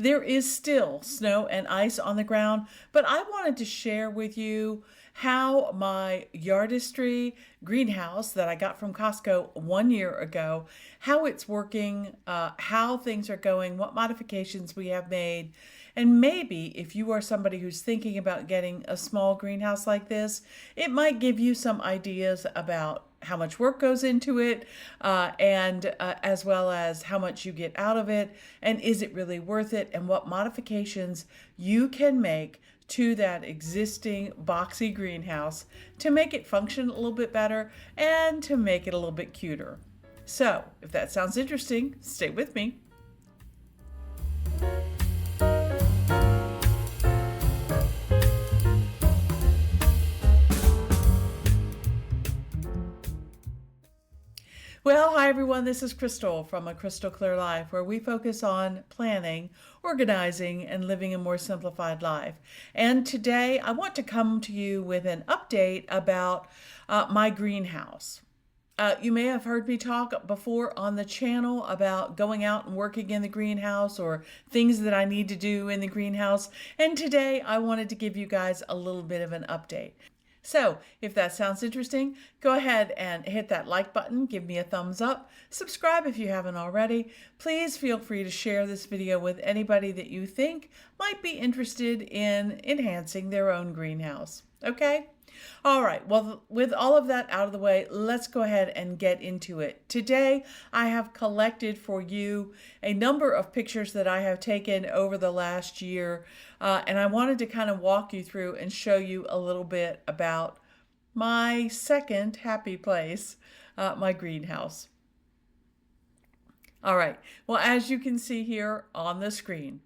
There is still snow and ice on the ground, but I wanted to share with you how my Yardistry greenhouse that I got from Costco 1 year ago, how it's working, how things are going, what modifications we have made, and maybe if you are somebody who's thinking about getting a small greenhouse like this, it might give you some ideas about how much work goes into it, and as well as how much you get out of it, and is it really worth it, and what modifications you can make to that existing boxy greenhouse to make it function a little bit better and to make it a little bit cuter. So, if that sounds interesting, stay with me. Well, hi everyone, this is Crystal from A Crystal Clear Life, where we focus on planning, organizing, and living a more simplified life. And today I want to come to you with an update about my greenhouse. You may have heard me talk before on the channel about going out and working in the greenhouse or things that I need to do in the greenhouse. And today I wanted to give you guys a little bit of an update. So if that sounds interesting, go ahead and hit that like button, give me a thumbs up, subscribe if you haven't already. Please feel free to share this video with anybody that you think might be interested in enhancing their own greenhouse. Okay? All right, well, with all of that out of the way, let's go ahead and get into it. Today, I have collected for you a number of pictures that I have taken over the last year, and I wanted to kind of walk you through and show you a little bit about my second happy place, my greenhouse. All right, well, as you can see here on the screen,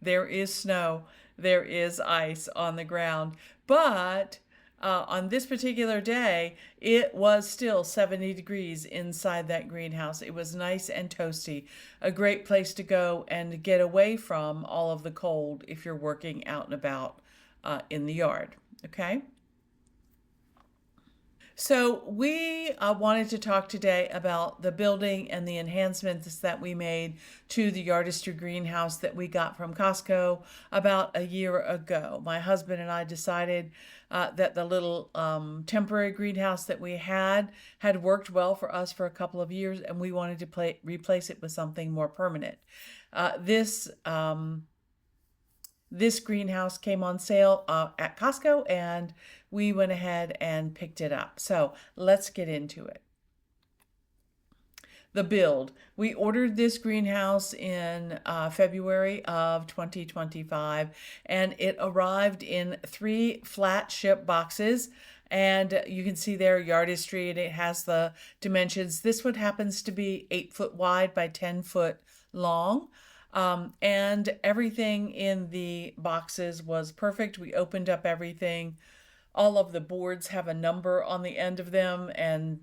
there is snow, there is ice on the ground, but on this particular day, it was still 70 degrees inside that greenhouse. It was nice and toasty, a great place to go and get away from all of the cold if you're working out and about in the yard, okay? So we wanted to talk today about the building and the enhancements that we made to the Yardistry Greenhouse that we got from Costco about a year ago. My husband and I decided that the little temporary greenhouse that we had worked well for us for a couple of years, and we wanted to replace it with something more permanent. This greenhouse came on sale at Costco, and we went ahead and picked it up. So let's get into it. The build. We ordered this greenhouse in February of 2025, and it arrived in 3 flat ship boxes. And you can see there Yardistry, and it has the dimensions. This one happens to be 8 foot wide by 10 foot long. And everything in the boxes was perfect. We opened up everything. All of the boards have a number on the end of them, and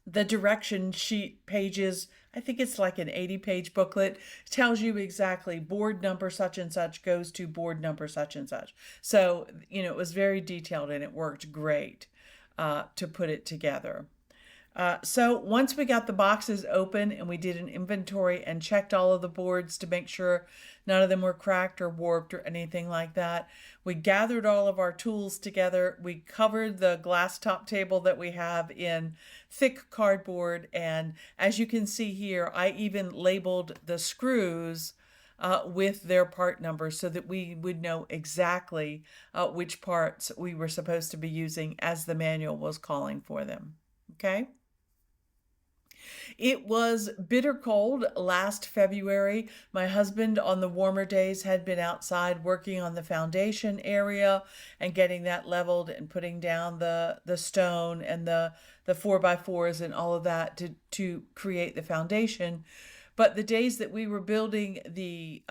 the direction sheet pages, I think it's like an 80-page booklet, tells you exactly board number such and such goes to board number such and such. So, it was very detailed, and it worked great to put it together. So once we got the boxes open and we did an inventory and checked all of the boards to make sure none of them were cracked or warped or anything like that, we gathered all of our tools together. We covered the glass top table that we have in thick cardboard. And as you can see here, I even labeled the screws with their part numbers so that we would know exactly which parts we were supposed to be using as the manual was calling for them. Okay? It was bitter cold last February. My husband on the warmer days had been outside working on the foundation area and getting that leveled and putting down the stone and the 4x4s and all of that to create the foundation. But the days that we were building the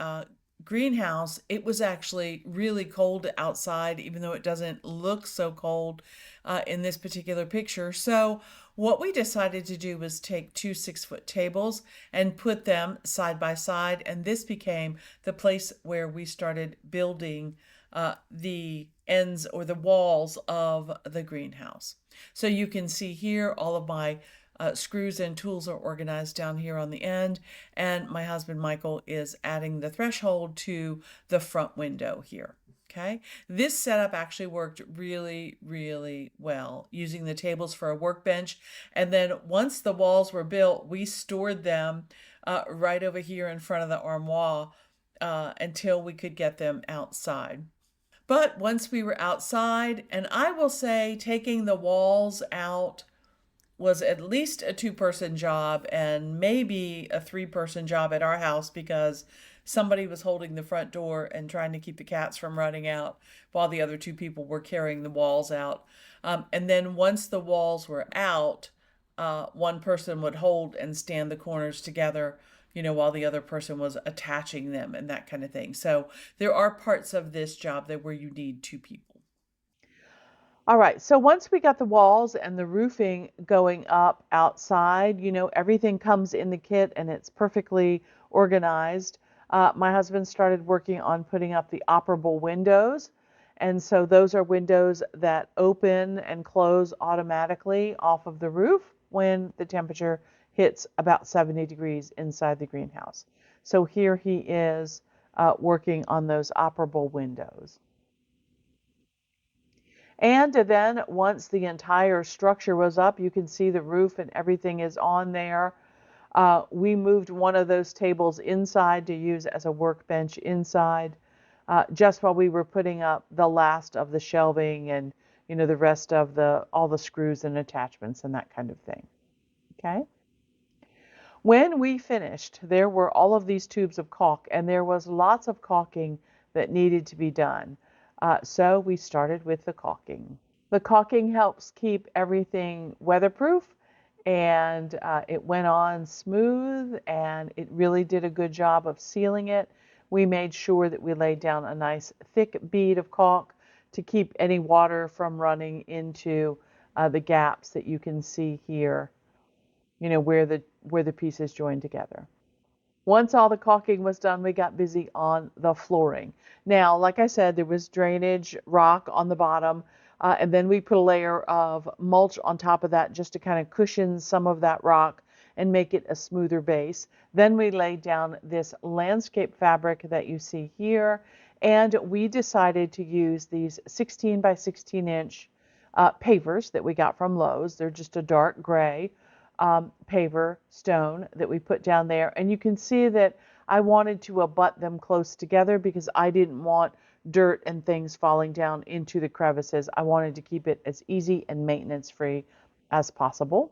greenhouse, it was actually really cold outside, even though it doesn't look so cold in this particular picture. So what we decided to do was take 2 6-foot tables and put them side by side, and this became the place where we started building the ends or the walls of the greenhouse. So you can see here all of my screws and tools are organized down here on the end, and my husband Michael is adding the threshold to the front window here. Okay, this setup actually worked really, really well, using the tables for a workbench. And then once the walls were built, we stored them right over here in front of the armoire until we could get them outside. But once we were outside, and I will say taking the walls out was at least a two-person job and maybe a three-person job at our house, because somebody was holding the front door and trying to keep the cats from running out while the other two people were carrying the walls out. And then once the walls were out, one person would hold and stand the corners together, while the other person was attaching them and that kind of thing. So there are parts of this job that where you need two people. All right, so once we got the walls and the roofing going up outside, everything comes in the kit and it's perfectly organized. My husband started working on putting up the operable windows. And so those are windows that open and close automatically off of the roof when the temperature hits about 70 degrees inside the greenhouse. So here he is working on those operable windows. And then once the entire structure was up, you can see the roof and everything is on there. We moved one of those tables inside to use as a workbench inside, just while we were putting up the last of the shelving and the rest of all the screws and attachments and that kind of thing. Okay. When we finished, there were all of these tubes of caulk, and there was lots of caulking that needed to be done. So we started with the caulking. The caulking helps keep everything weatherproof, and it went on smooth, and it really did a good job of sealing it. We made sure that we laid down a nice thick bead of caulk to keep any water from running into the gaps that you can see here, where the pieces join together. Once all the caulking was done, we got busy on the flooring. Now, like I said, there was drainage rock on the bottom, and then we put a layer of mulch on top of that just to kind of cushion some of that rock and make it a smoother base. Then we laid down this landscape fabric that you see here, and we decided to use these 16 by 16 inch pavers that we got from Lowe's. They're just a dark gray paver stone that we put down there. And you can see that I wanted to abut them close together because I didn't want dirt and things falling down into the crevices. I wanted to keep it as easy and maintenance free as possible.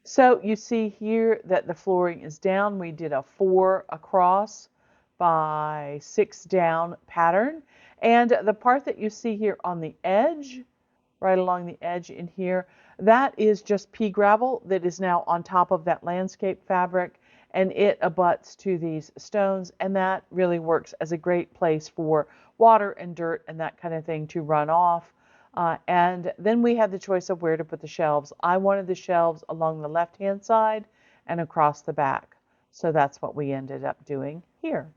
So you see here that the flooring is down. We did a 4 across by 6 down pattern. And the part that you see here on the edge, right along the edge in here, that is just pea gravel that is now on top of that landscape fabric, and it abuts to these stones, and that really works as a great place for water and dirt and that kind of thing to run off. And then we had the choice of where to put the shelves. I wanted the shelves along the left-hand side and across the back, so that's what we ended up doing here.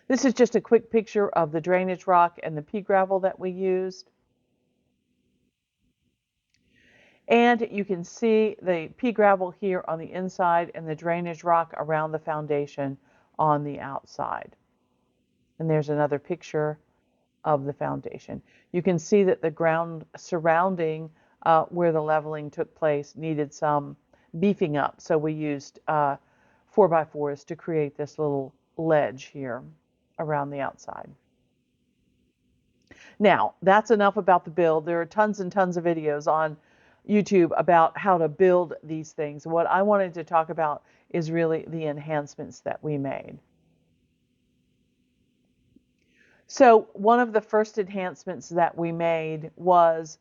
This is just a quick picture of the drainage rock and the pea gravel that we used. And you can see the pea gravel here on the inside and the drainage rock around the foundation on the outside. And there's another picture of the foundation. You can see that the ground surrounding where the leveling took place needed some beefing up. So we used 4x4s to create this little ledge here around the outside. Now, that's enough about the build. There are tons and tons of videos on YouTube about how to build these things. What I wanted to talk about is really the enhancements that we made. So one of the first enhancements that we made was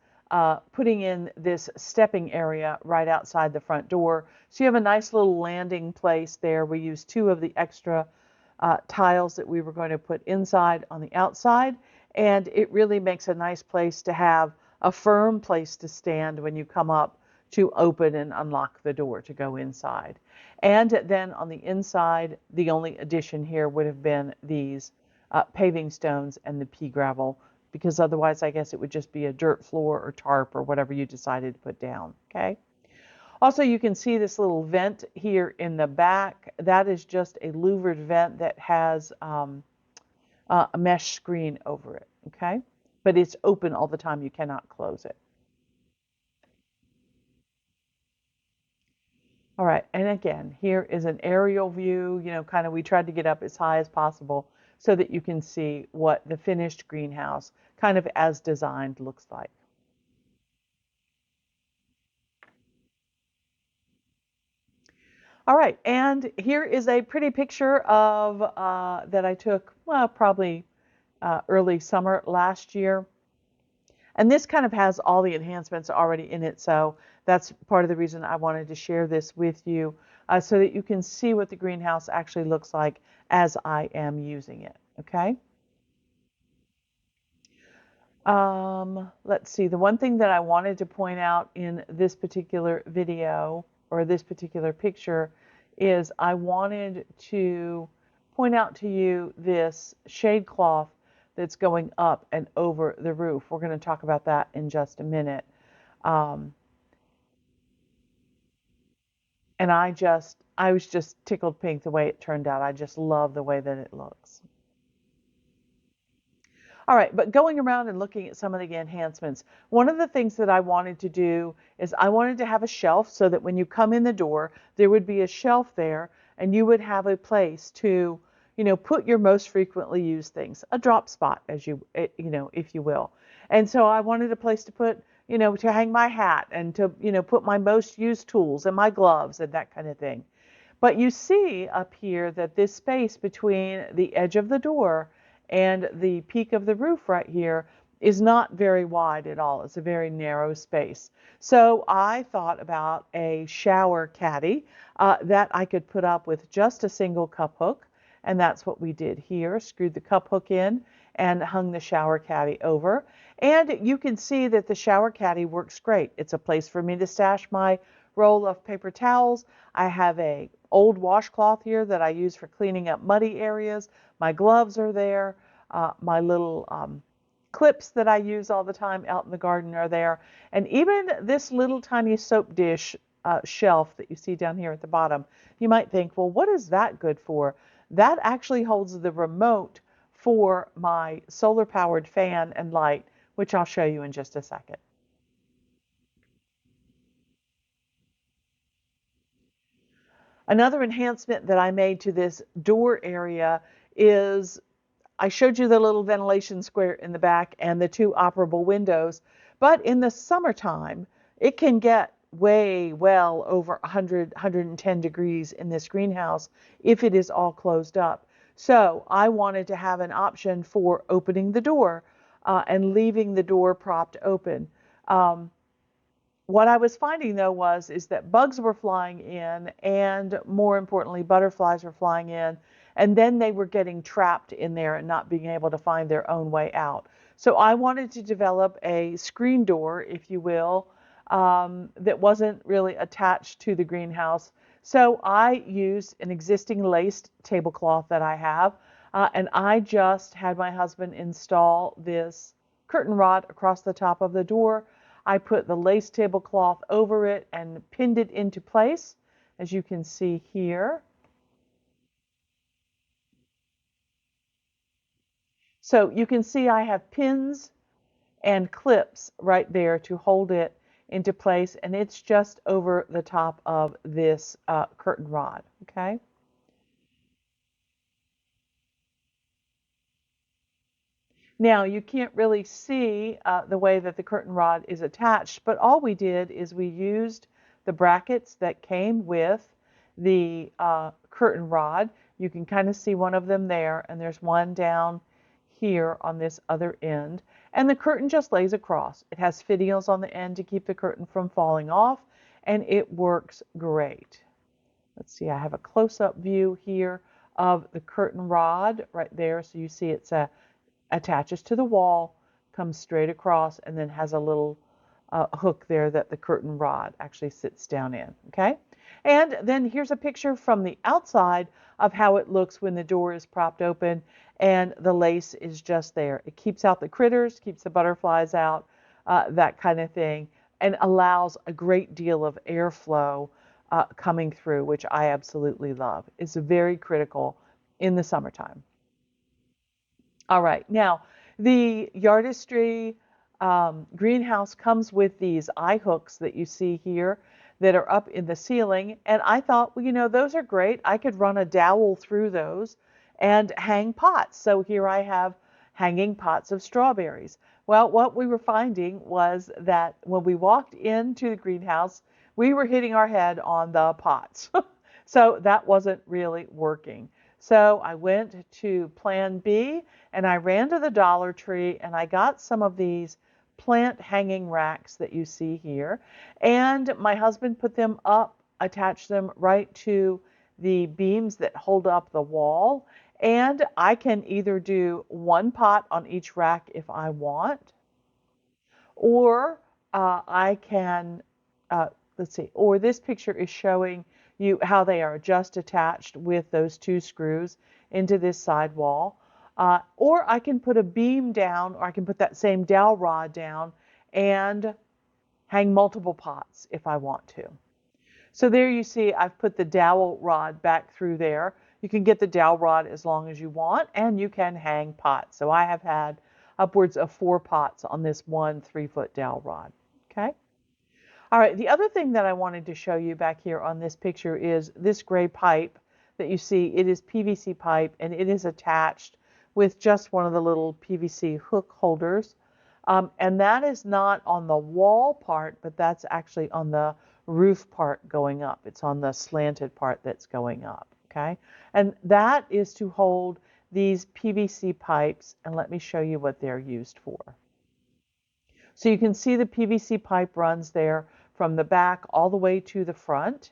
putting in this stepping area right outside the front door. So you have a nice little landing place there. We used 2 of the extra tiles that we were going to put inside on the outside, and it really makes a nice place to have a firm place to stand when you come up to open and unlock the door to go inside. And then on the inside, the only addition here would have been these paving stones and the pea gravel because otherwise I guess it would just be a dirt floor or tarp or whatever you decided to put down, okay? Also, you can see this little vent here in the back. That is just a louvered vent that has a mesh screen over it, okay? But it's open all the time. You cannot close it. All right, and again, here is an aerial view, kind of we tried to get up as high as possible so that you can see what the finished greenhouse, kind of as designed, looks like. All right, and here is a pretty picture of that I took, well, probably early summer last year. And this kind of has all the enhancements already in it, so that's part of the reason I wanted to share this with you so that you can see what the greenhouse actually looks like as I am using it, okay? Let's see, the one thing that I wanted to point out in this particular video or this particular picture is I wanted to point out to you this shade cloth that's going up and over the roof. We're going to talk about that in just a minute. And I was just tickled pink the way it turned out. I just love the way that it looks. All right, but going around and looking at some of the enhancements, one of the things that I wanted to do is I wanted to have a shelf so that when you come in the door, there would be a shelf there and you would have a place to, put your most frequently used things, a drop spot, as you, if you will. And so I wanted a place to put, to hang my hat and to, put my most used tools and my gloves and that kind of thing. But you see up here that this space between the edge of the door and the peak of the roof right here is not very wide at all. It's a very narrow space. So I thought about a shower caddy that I could put up with just a single cup hook. And that's what we did here. Screwed the cup hook in and hung the shower caddy over. And you can see that the shower caddy works great. It's a place for me to stash my roll of paper towels. I have a old washcloth here that I use for cleaning up muddy areas. My gloves are there. My little clips that I use all the time out in the garden are there. And even this little tiny soap dish shelf that you see down here at the bottom, you might think, well, what is that good for? That actually holds the remote for my solar-powered fan and light, which I'll show you in just a second. Another enhancement that I made to this door area is I showed you the little ventilation square in the back and the two operable windows, but in the summertime, it can get well over 100, 110 degrees in this greenhouse if it is all closed up. So I wanted to have an option for opening the door and leaving the door propped open. What I was finding though is that bugs were flying in and more importantly, butterflies were flying in and then they were getting trapped in there and not being able to find their own way out. So I wanted to develop a screen door, if you will, that wasn't really attached to the greenhouse. So I used an existing laced tablecloth that I have, and I just had my husband install this curtain rod across the top of the door. I put the lace tablecloth over it and pinned it into place, as you can see here. So you can see I have pins and clips right there to hold it into place, and it's just over the top of this curtain rod, okay? Now, you can't really see the way that the curtain rod is attached, but all we did is we used the brackets that came with the curtain rod. You can kind of see one of them there, and there's one down here on this other end. And the curtain just lays across. It has fittings on the end to keep the curtain from falling off, and it works great. Let's see, I have a close-up view here of the curtain rod right there. So you see it's attaches to the wall, comes straight across, and then has a little hook there that the curtain rod actually sits down in, okay? And then here's a picture from the outside of how it looks when the door is propped open and the lace is just there. It keeps out the critters, keeps the butterflies out, that kind of thing, and allows a great deal of airflow coming through, which I absolutely love. It's very critical in the summertime. All right, now the Yardistry greenhouse comes with these eye hooks that you see here that are up in the ceiling. And I thought, well, those are great. I could run a dowel through those and hang pots. So here I have hanging pots of strawberries. Well, what we were finding was that when we walked into the greenhouse, we were hitting our head on the pots. So that wasn't really working. So I went to Plan B and I ran to the Dollar Tree and I got some of these plant hanging racks that you see here. And my husband put them up, attached them right to the beams that hold up the wall. And I can either do one pot on each rack if I want, or I can, let's see, or this picture is showing you how they are just attached with those two screws into this side wall. Or I can put a beam down, or I can put that same dowel rod down and hang multiple pots if I want to. So there you see I've put the dowel rod back through there. You can get the dowel rod as long as you want, and you can hang pots. So I have had upwards of 4 pots on this one 3-foot dowel rod. Okay. All right, the other thing that I wanted to show you back here on this picture is this gray pipe that you see. It is PVC pipe, and it is attached with just one of the little PVC hook holders. And that is not on the wall part, but that's actually on the roof part going up. It's on the slanted part that's going up, okay? And that is to hold these PVC pipes, and let me show you what they're used for. So you can see the PVC pipe runs there from the back all the way to the front,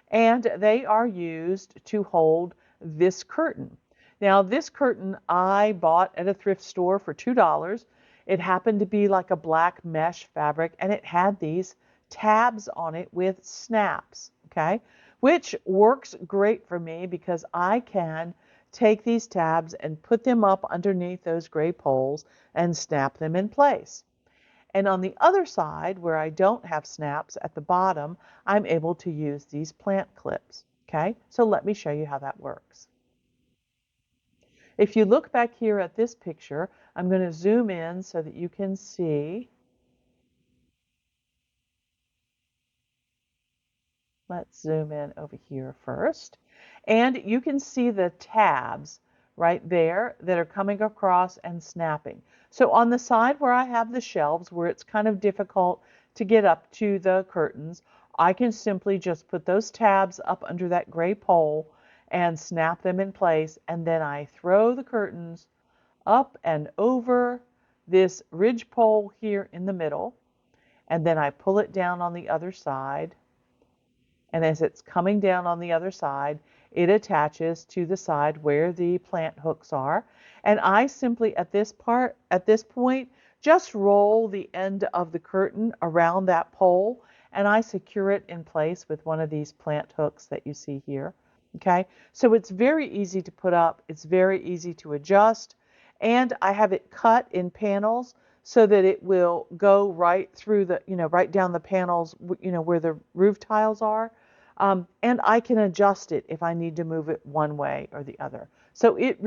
and they are used to hold this curtain. Now, this curtain I bought at a thrift store for $2. It happened to be like a black mesh fabric, and it had these tabs on it with snaps, okay? Which works great for me because I can take these tabs and put them up underneath those gray poles and snap them in place. And on the other side, where I don't have snaps at the bottom, I'm able to use these plant clips, okay? So let me show you how that works. If you look back here at this picture, I'm going to zoom in so that you can see. Let's zoom in over here first. And you can see the tabs right there that are coming across and snapping. So on the side where I have the shelves, where it's kind of difficult to get up to the curtains, I can simply just put those tabs up under that gray pole and snap them in place, and then I throw the curtains up and over this ridge pole here in the middle, and then I pull it down on the other side, and as it's coming down on the other side, it attaches to the side where the plant hooks are, and I simply at this point just roll the end of the curtain around that pole, and I secure it in place with one of these plant hooks that you see here. Okay, so it's very easy to put up, it's very easy to adjust, and I have it cut in panels so that it will go right through the, right down the panels, where the roof tiles are, and I can adjust it if I need to move it one way or the other. So it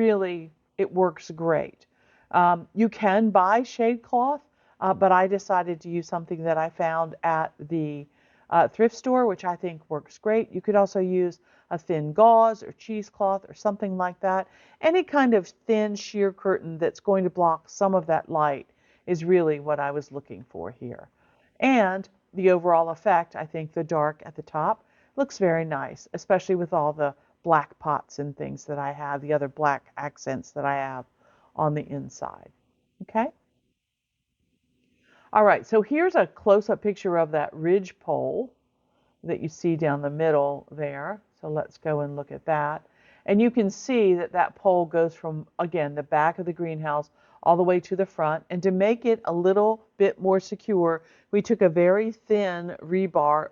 works great. You can buy shade cloth, but I decided to use something that I found at the thrift store, which I think works great. You could also use a thin gauze or cheesecloth or something like that. Any kind of thin sheer curtain that's going to block some of that light is really what I was looking for here. And the overall effect, I think the dark at the top looks very nice, especially with all the black pots and things that I have, the other black accents that I have on the inside. Okay? All right, so here's a close-up picture of that ridge pole that you see down the middle there. So let's go and look at that. And you can see that that pole goes from, again, the back of the greenhouse all the way to the front. And to make it a little bit more secure, we took a very thin rebar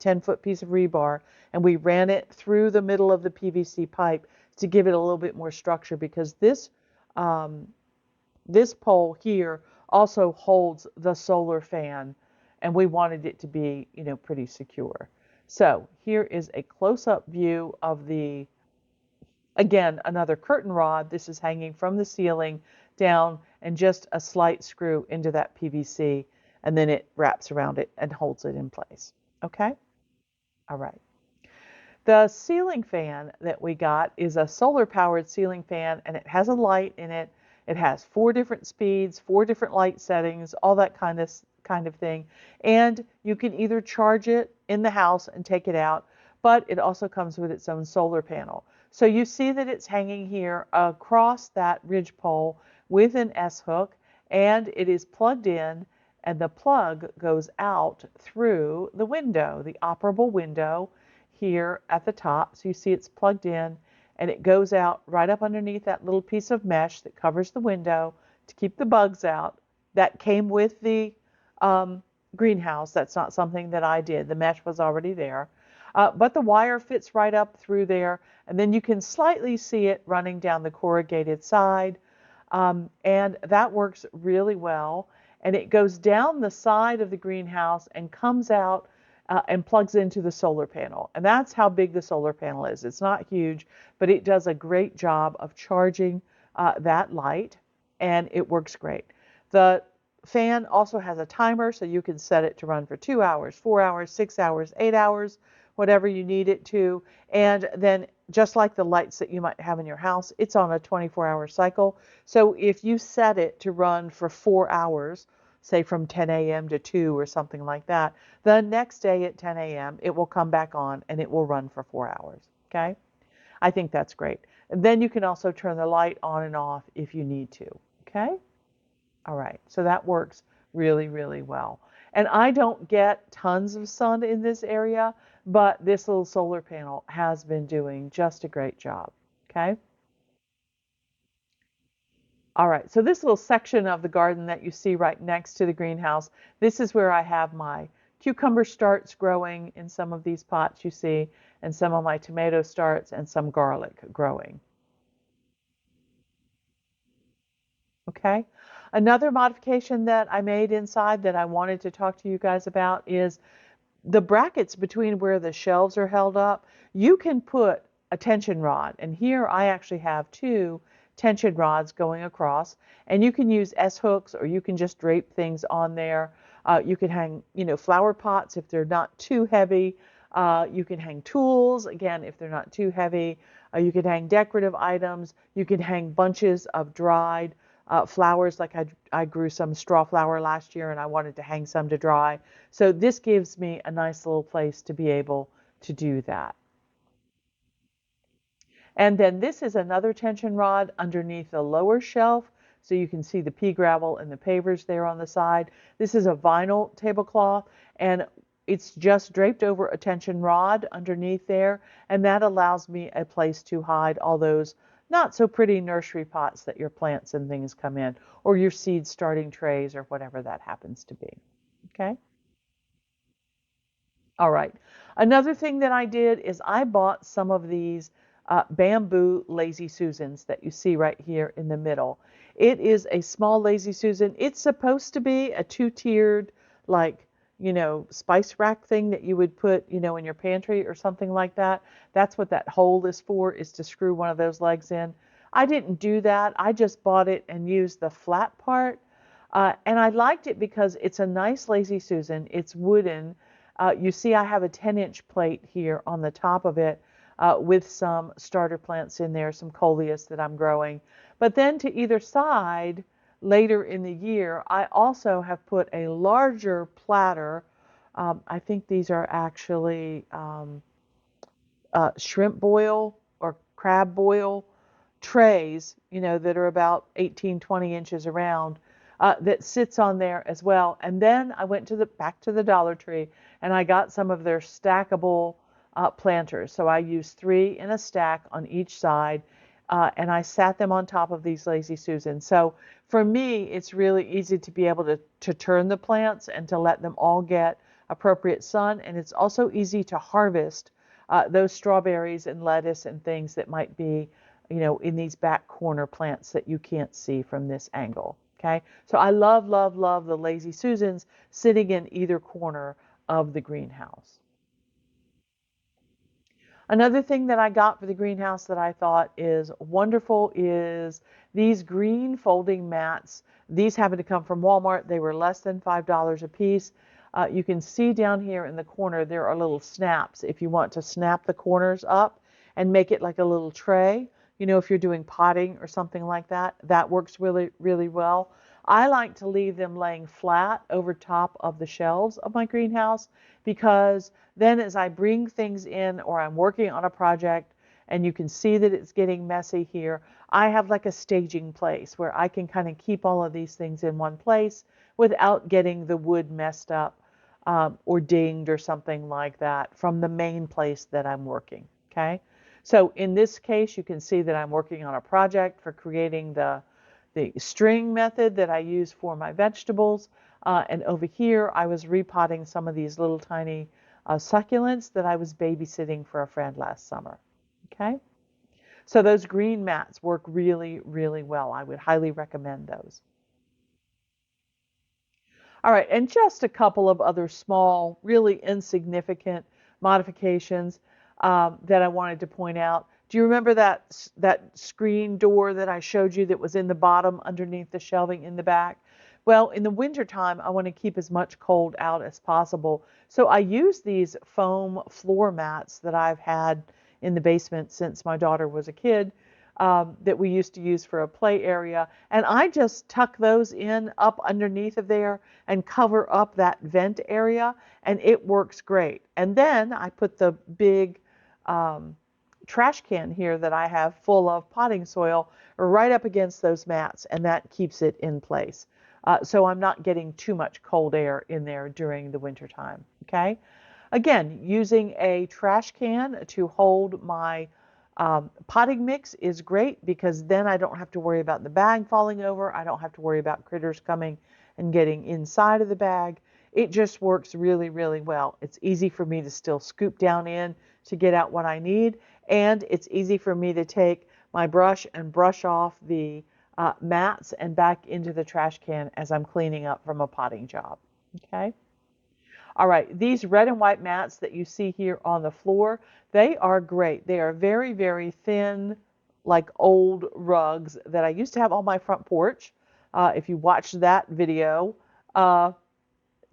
10-foot piece of rebar, and we ran it through the middle of the PVC pipe to give it a little bit more structure, because this pole here also holds the solar fan, and we wanted it to be, pretty secure. So here is a close-up view of again, another curtain rod. This is hanging from the ceiling down, and just a slight screw into that PVC, and then it wraps around it and holds it in place. Okay? All right. The ceiling fan that we got is a solar-powered ceiling fan, and it has a light in it. It has 4 different speeds, 4 different light settings, all that kind of thing. And you can either charge it in the house and take it out, but it also comes with its own solar panel. So you see that it's hanging here across that ridge pole with an S-hook, and it is plugged in, and the plug goes out through the window, the operable window here at the top. So you see it's plugged in, and it goes out right up underneath that little piece of mesh that covers the window to keep the bugs out. That came with the greenhouse. That's not something that I did. The mesh was already there. But the wire fits right up through there, and then you can slightly see it running down the corrugated side, and that works really well. And it goes down the side of the greenhouse and comes out and plugs into the solar panel. And that's how big the solar panel is. It's not huge, but it does a great job of charging that light, and it works great. The fan also has a timer, so you can set it to run for 2 hours, 4 hours, 6 hours, 8 hours, whatever you need it to. And then just like the lights that you might have in your house, it's on a 24-hour cycle. So if you set it to run for 4 hours, say from 10 a.m. to 2 or something like that, the next day at 10 a.m. it will come back on and it will run for 4 hours. Okay? I think that's great. And then you can also turn the light on and off if you need to. Okay? All right, so that works really, really well. And I don't get tons of sun in this area, but this little solar panel has been doing just a great job. Okay? All right, so this little section of the garden that you see right next to the greenhouse, this is where I have my cucumber starts growing in some of these pots you see, and some of my tomato starts and some garlic growing. Okay? Another modification that I made inside that I wanted to talk to you guys about is the brackets between where the shelves are held up. You can put a tension rod, and here I actually have 2 tension rods going across, and you can use S-hooks, or you can just drape things on there. You can hang, flower pots if they're not too heavy. You can hang tools, again, if they're not too heavy. You can hang decorative items. You can hang bunches of dried flowers, like I grew some straw flower last year and I wanted to hang some to dry. So this gives me a nice little place to be able to do that. And then this is another tension rod underneath the lower shelf. So you can see the pea gravel and the pavers there on the side. This is a vinyl tablecloth, and it's just draped over a tension rod underneath there. And that allows me a place to hide all those not so pretty nursery pots that your plants and things come in, or your seed starting trays, or whatever that happens to be. Okay? All right. Another thing that I did is I bought some of these bamboo Lazy Susans that you see right here in the middle. It is a small Lazy Susan. It's supposed to be a 2-tiered, like, spice rack thing that you would put, in your pantry or something like that. That's what that hole is for, is to screw one of those legs in. I didn't do that. I just bought it and used the flat part. And I liked it because it's a nice Lazy Susan. It's wooden. You see I have a 10-inch plate here on the top of it with some starter plants in there, some coleus that I'm growing. But then to either side, later in the year, I also have put a larger platter. I think these are actually shrimp boil or crab boil trays, that are about 18, 20 inches around, that sits on there as well. And then I went back to the Dollar Tree and I got some of their stackable planters. So I used 3 in a stack on each side, and I sat them on top of these Lazy Susans. So for me, it's really easy to be able to turn the plants and to let them all get appropriate sun, and it's also easy to harvest those strawberries and lettuce and things that might be, in these back corner plants that you can't see from this angle. Okay, so I love, love, love the Lazy Susans sitting in either corner of the greenhouse. Another thing that I got for the greenhouse that I thought is wonderful is these green folding mats. These happen to come from Walmart. They were less than $5 a piece. You can see down here in the corner there are little snaps if you want to snap the corners up and make it like a little tray. If you're doing potting or something like that, that works really, really well. I like to leave them laying flat over top of the shelves of my greenhouse, because then as I bring things in or I'm working on a project and you can see that it's getting messy here, I have like a staging place where I can kind of keep all of these things in one place without getting the wood messed up or dinged or something like that from the main place that I'm working. Okay. So in this case, you can see that I'm working on a project for creating the string method that I use for my vegetables. And over here, I was repotting some of these little tiny succulents that I was babysitting for a friend last summer. Okay. So those green mats work really, really well. I would highly recommend those. All right, and just a couple of other small, really insignificant modifications that I wanted to point out. Do you remember that screen door that I showed you that was in the bottom underneath the shelving in the back? Well, in the wintertime, I want to keep as much cold out as possible. So I use these foam floor mats that I've had in the basement since my daughter was a kid, that we used to use for a play area. And I just tuck those in up underneath of there and cover up that vent area, and it works great. And then I put the big trash can here that I have full of potting soil right up against those mats, and that keeps it in place. So I'm not getting too much cold air in there during the winter time. Okay. Again, using a trash can to hold my potting mix is great, because then I don't have to worry about the bag falling over. I don't have to worry about critters coming and getting inside of the bag. It just works really, really well. It's easy for me to still scoop down in to get out what I need, and it's easy for me to take my brush and brush off the mats and back into the trash can as I'm cleaning up from a potting job. Okay. All right, these red and white mats that you see here on the floor, they are great. They are very, very thin, like old rugs that I used to have on my front porch. If you watched that video,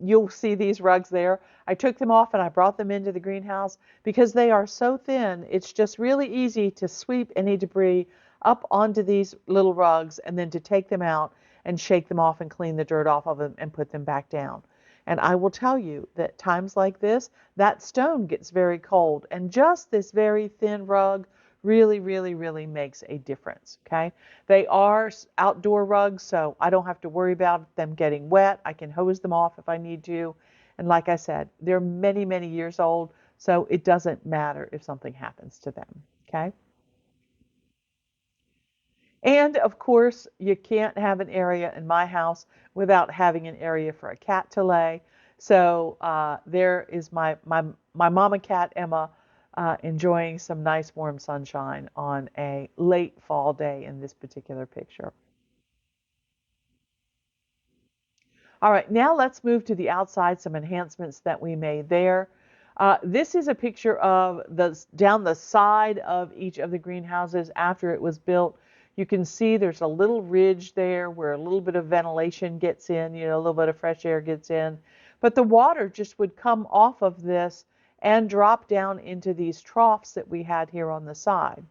you'll see these rugs there. I took them off and I brought them into the greenhouse because they are so thin. It's just really easy to sweep any debris up onto these little rugs and then to take them out and shake them off and clean the dirt off of them and put them back down. And I will tell you that times like this, that stone gets very cold, and just this very thin rug really, really, really makes a difference. Okay. They are outdoor rugs, so I don't have to worry about them getting wet. I can hose them off if I need to. And like I said, they're many, many years old, so it doesn't matter if something happens to them. Okay. And of course, you can't have an area in my house without having an area for a cat to lay. So there is my mama cat, Emma, enjoying some nice warm sunshine on a late fall day in this particular picture. All right, now let's move to the outside, some enhancements that we made there. This is a picture of down the side of each of the greenhouses after it was built. You can see there's a little ridge there where a little bit of ventilation gets in, a little bit of fresh air gets in. But the water just would come off of this and drop down into these troughs that we had here on the side.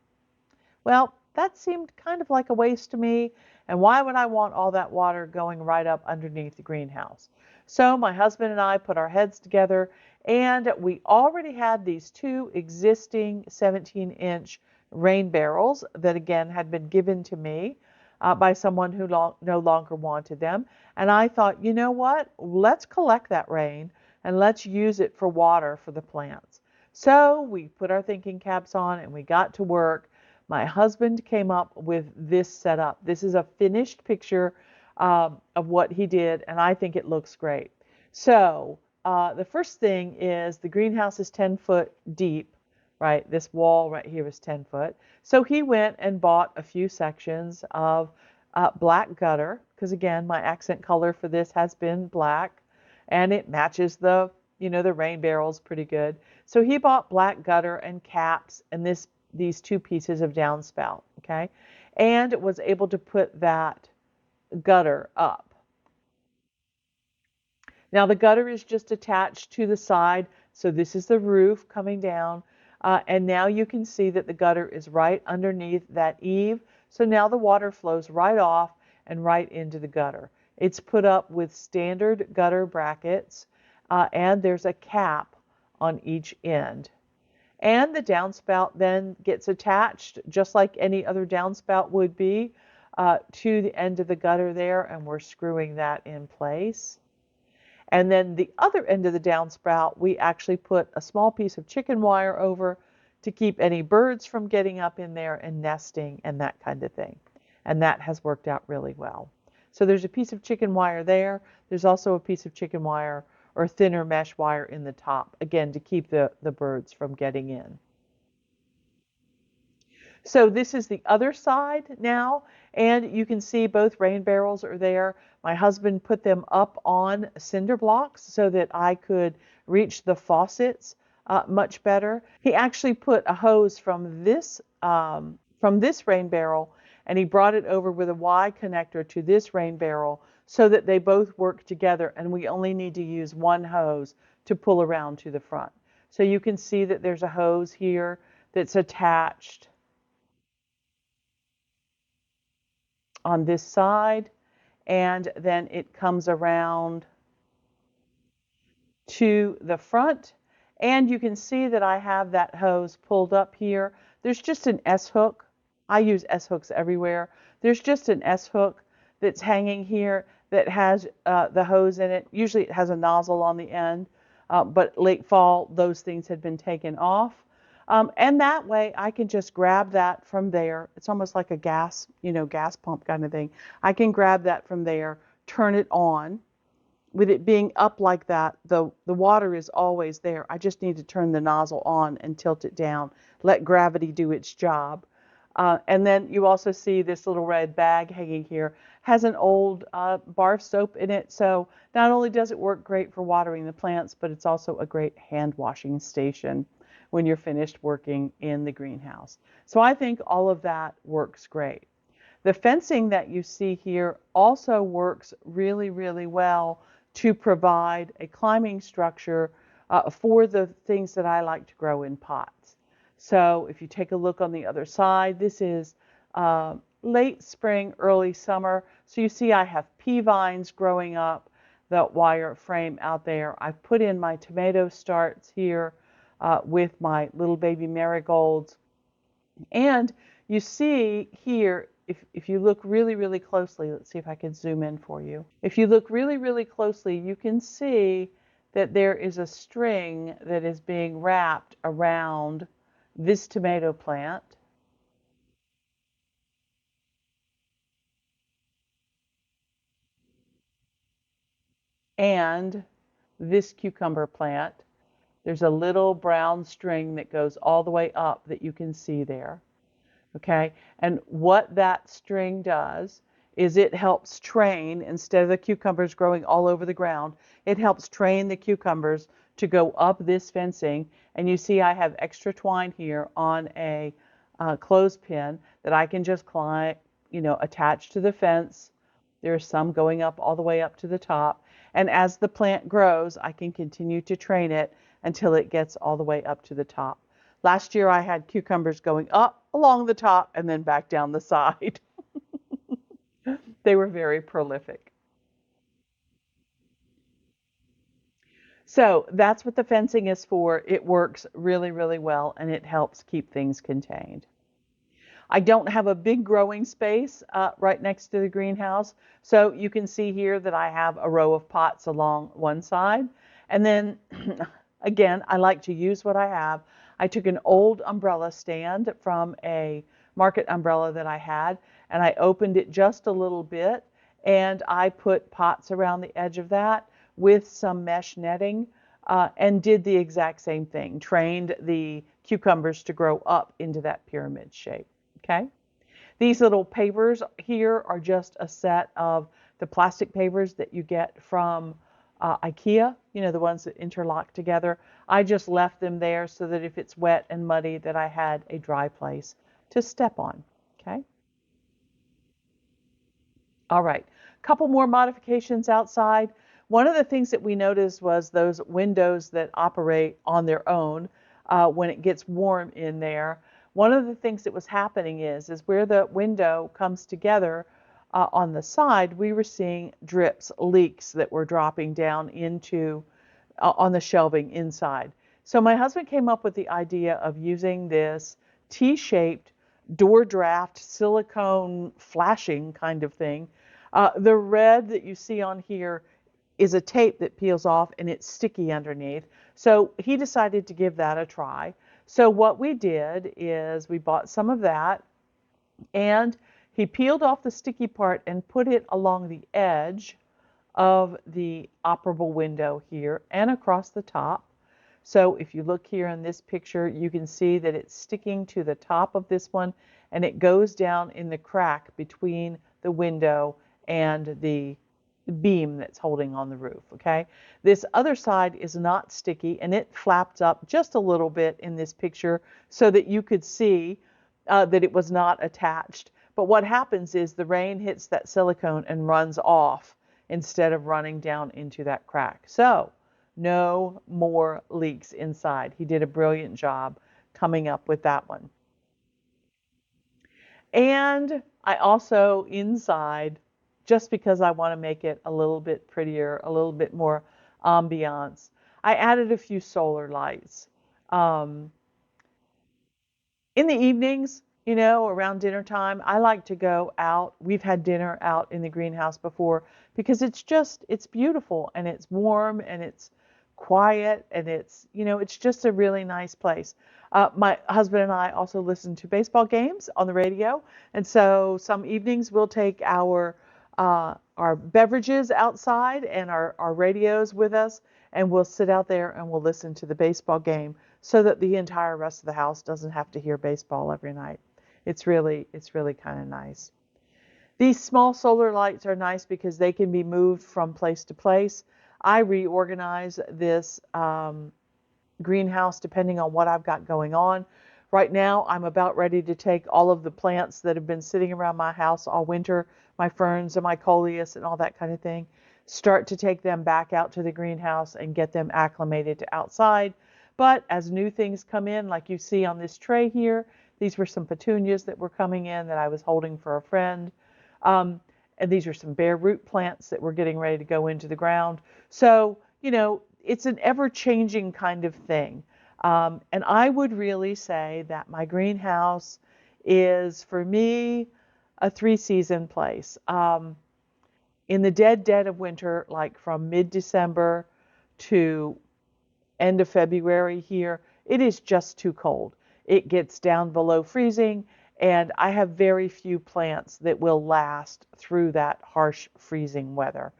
Well, that seemed kind of like a waste to me. And why would I want all that water going right up underneath the greenhouse? So my husband and I put our heads together, and we already had these two existing 17-inch rain barrels that again had been given to me by someone who no longer wanted them. And I thought, you know what? Let's collect that rain and let's use it for water for the plants. So we put our thinking caps on and we got to work. My husband came up with this setup. This is a finished picture of what he did, and I think it looks great. So the first thing is the greenhouse is 10 foot deep, right? This wall right here is 10 foot. So he went and bought a few sections of black gutter, because again, my accent color for this has been black, and it matches the, the rain barrels pretty good. So he bought black gutter and caps and these two pieces of downspout, okay? And was able to put that gutter up. Now the gutter is just attached to the side, so this is the roof coming down, and now you can see that the gutter is right underneath that eave, so now the water flows right off and right into the gutter. It's put up with standard gutter brackets, and there's a cap on each end. And the downspout then gets attached, just like any other downspout would be, to the end of the gutter there, and we're screwing that in place. And then the other end of the downspout, we actually put a small piece of chicken wire over to keep any birds from getting up in there and nesting and that kind of thing. And that has worked out really well. So there's a piece of chicken wire there. There's also a piece of chicken wire or thinner mesh wire in the top, again, to keep the birds from getting in. So this is the other side now, and you can see both rain barrels are there. My husband put them up on cinder blocks so that I could reach the faucets much better. He actually put a hose from this rain barrel, and he brought it over with a Y connector to this rain barrel so that they both work together, and we only need to use one hose to pull around to the front. So you can see that there's a hose here that's attached on this side, and then it comes around to the front, and you can see that I have that hose pulled up here. There's just an S-hook. I use S-hooks everywhere. There's just an S-hook that's hanging here that has the hose in it. Usually it has a nozzle on the end, but late fall those things had been taken off. And that way I can just grab that from there. It's almost like a gas, gas pump kind of thing. I can grab that from there, turn it on. With it being up like that, the water is always there. I just need to turn the nozzle on and tilt it down, let gravity do its job. And then you also see this little red bag hanging here, has an old bar soap in it. So not only does it work great for watering the plants, but it's also a great hand washing station when you're finished working in the greenhouse. So I think all of that works great. The fencing that you see here also works really, really well to provide a climbing structure for the things that I like to grow in pots. So if you take a look on the other side, this is late spring, early summer. So you see I have pea vines growing up, the wire frame out there. I've put in my tomato starts here with my little baby marigolds. And you see here, if you look really, really closely, let's see if I can zoom in for you. If you look really, really closely, you can see that there is a string that is being wrapped around this tomato plant. And this cucumber plant. There's a little brown string that goes all the way up that you can see there. Okay, and what that string does is it helps train, instead of the cucumbers growing all over the ground, it helps train the cucumbers to go up this fencing. And you see I have extra twine here on a clothespin that I can just climb, attach to the fence. There's some going up all the way up to the top. And as the plant grows, I can continue to train it until it gets all the way up to the top. Last year I had cucumbers going up along the top and then back down the side. They were very prolific. So that's what the fencing is for. It works really, really well, and it helps keep things contained. I don't have a big growing space right next to the greenhouse. So you can see here that I have a row of pots along one side. And then again, I like to use what I have. I took an old umbrella stand from a market umbrella that I had, and I opened it just a little bit, and I put pots around the edge of that with some mesh netting, and did the exact same thing, trained the cucumbers to grow up into that pyramid shape. Okay. These little pavers here are just a set of the plastic pavers that you get from IKEA, the ones that interlock together. I just left them there so that if it's wet and muddy that I had a dry place to step on. Okay. All right, a couple more modifications outside. One of the things that we noticed was those windows that operate on their own when it gets warm in there. One of the things that was happening is where the window comes together on the side, we were seeing drips, leaks that were dropping down into on the shelving inside. So my husband came up with the idea of using this T-shaped door draft silicone flashing kind of thing. The red that you see on here is a tape that peels off and it's sticky underneath. So he decided to give that a try. So what we did is we bought some of that, and he peeled off the sticky part and put it along the edge of the operable window here and across the top. So if you look here in this picture, you can see that it's sticking to the top of this one, and it goes down in the crack between the window and the beam that's holding on the roof. Okay, this other side is not sticky, and it flapped up just a little bit in this picture so that you could see that it was not attached. But what happens is the rain hits that silicone and runs off instead of running down into that crack. So no more leaks inside. He did a brilliant job coming up with that one. And I also inside, just because I want to make it a little bit prettier, a little bit more ambiance, I added a few solar lights. In the evenings, around dinner time, I like to go out. We've had dinner out in the greenhouse before because it's beautiful and it's warm and it's quiet and it's just a really nice place. My husband and I also listen to baseball games on the radio, and so some evenings we'll take our beverages outside and our radios with us, and we'll sit out there and we'll listen to the baseball game so that the entire rest of the house doesn't have to hear baseball every night. It's really kind of nice. These small solar lights are nice because they can be moved from place to place. I reorganize this greenhouse depending on what I've got going on. Right now, I'm about ready to take all of the plants that have been sitting around my house all winter, my ferns and my coleus and all that kind of thing, start to take them back out to the greenhouse and get them acclimated to outside. But as new things come in, like you see on this tray here, these were some petunias that were coming in that I was holding for a friend. And these are some bare root plants that were getting ready to go into the ground. So, it's an ever-changing kind of thing. And I would really say that my greenhouse is, for me, a three-season place. In the dead of winter, like from mid-December to end of February here, it is just too cold. It gets down below freezing, and I have very few plants that will last through that harsh freezing weather.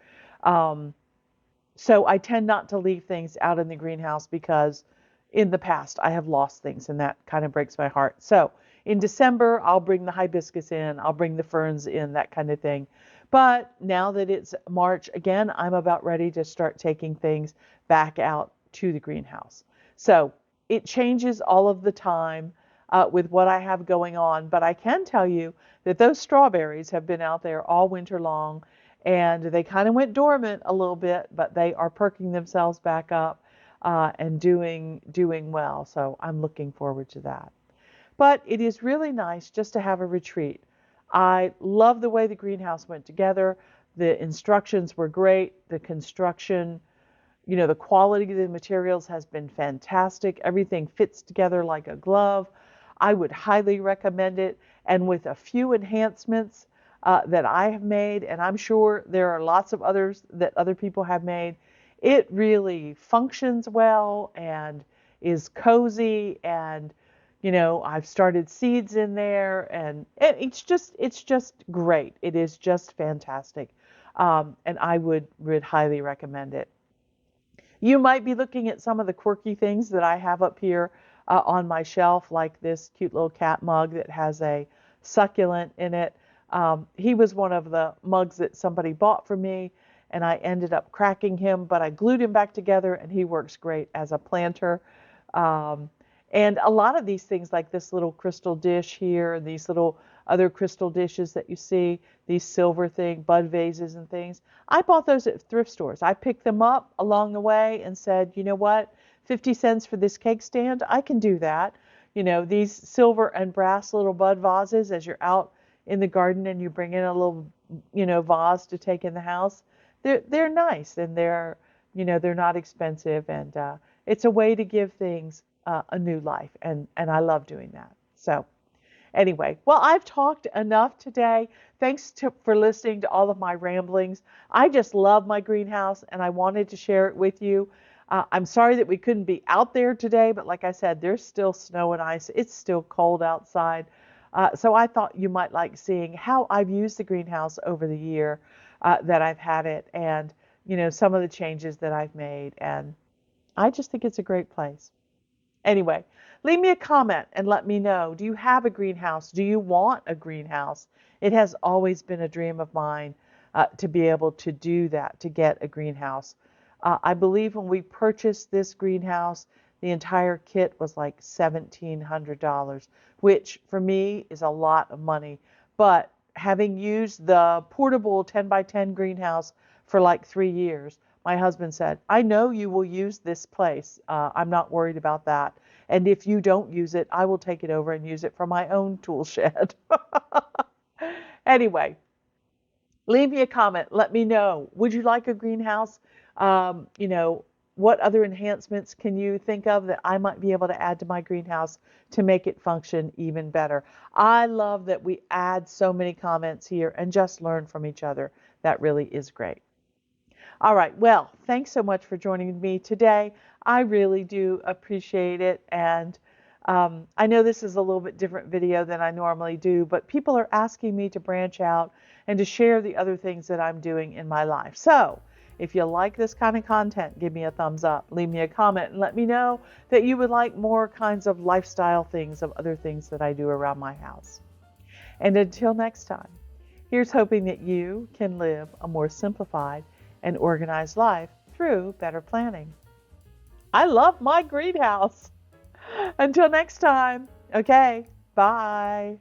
So I tend not to leave things out in the greenhouse because in the past I have lost things, and that kind of breaks my heart. So in December, I'll bring the hibiscus in, I'll bring the ferns in, that kind of thing. But now that it's March again, I'm about ready to start taking things back out to the greenhouse. So it changes all of the time with what I have going on, but I can tell you that those strawberries have been out there all winter long, and they kind of went dormant a little bit, but they are perking themselves back up and doing well. So I'm looking forward to that. But it is really nice just to have a retreat. I love the way the greenhouse went together. The instructions were great. The construction, the quality of the materials has been fantastic. Everything fits together like a glove. I would highly recommend it. And with a few enhancements that I have made, and I'm sure there are lots of others that other people have made, it really functions well and is cozy, and I've started seeds in there, and it's just great. It is just fantastic, and I would highly recommend it. You might be looking at some of the quirky things that I have up here on my shelf, like this cute little cat mug that has a succulent in it. He was one of the mugs that somebody bought for me, and I ended up cracking him, but I glued him back together, and he works great as a planter. Um, and a lot of these things, like this little crystal dish here, and these little other crystal dishes that you see, these silver thing, bud vases and things, I bought those at thrift stores. I picked them up along the way and said, you know what, 50 cents for this cake stand, I can do that. You know, these silver and brass little bud vases, as you're out in the garden and you bring in a little, vase to take in the house, they're nice, and they're not expensive, and it's a way to give things a new life, and I love doing that. So anyway, well, I've talked enough today. Thanks for listening to all of my ramblings. I just love my greenhouse, and I wanted to share it with you. I'm sorry that we couldn't be out there today, but like I said, there's still snow and ice. It's still cold outside. So I thought you might like seeing how I've used the greenhouse over the year that I've had it, and some of the changes that I've made. And I just think it's a great place. Anyway, leave me a comment and let me know. Do you have a greenhouse? Do you want a greenhouse? It has always been a dream of mine to be able to do that, to get a greenhouse. I believe when we purchased this greenhouse, the entire kit was like $1,700, which for me is a lot of money. But having used the portable 10 by 10 greenhouse for like 3 years, my husband said, I know you will use this place. I'm not worried about that. And if you don't use it, I will take it over and use it for my own tool shed. Anyway, leave me a comment. Let me know. Would you like a greenhouse? What other enhancements can you think of that I might be able to add to my greenhouse to make it function even better? I love that we add so many comments here and just learn from each other. That really is great. All right, well, thanks so much for joining me today. I really do appreciate it. And I know this is a little bit different video than I normally do, but people are asking me to branch out and to share the other things that I'm doing in my life. So if you like this kind of content, give me a thumbs up, leave me a comment, and let me know that you would like more kinds of lifestyle things, of other things that I do around my house. And until next time, here's hoping that you can live a more simplified and organized life through better planning. I love my greenhouse. Until next time, okay, bye.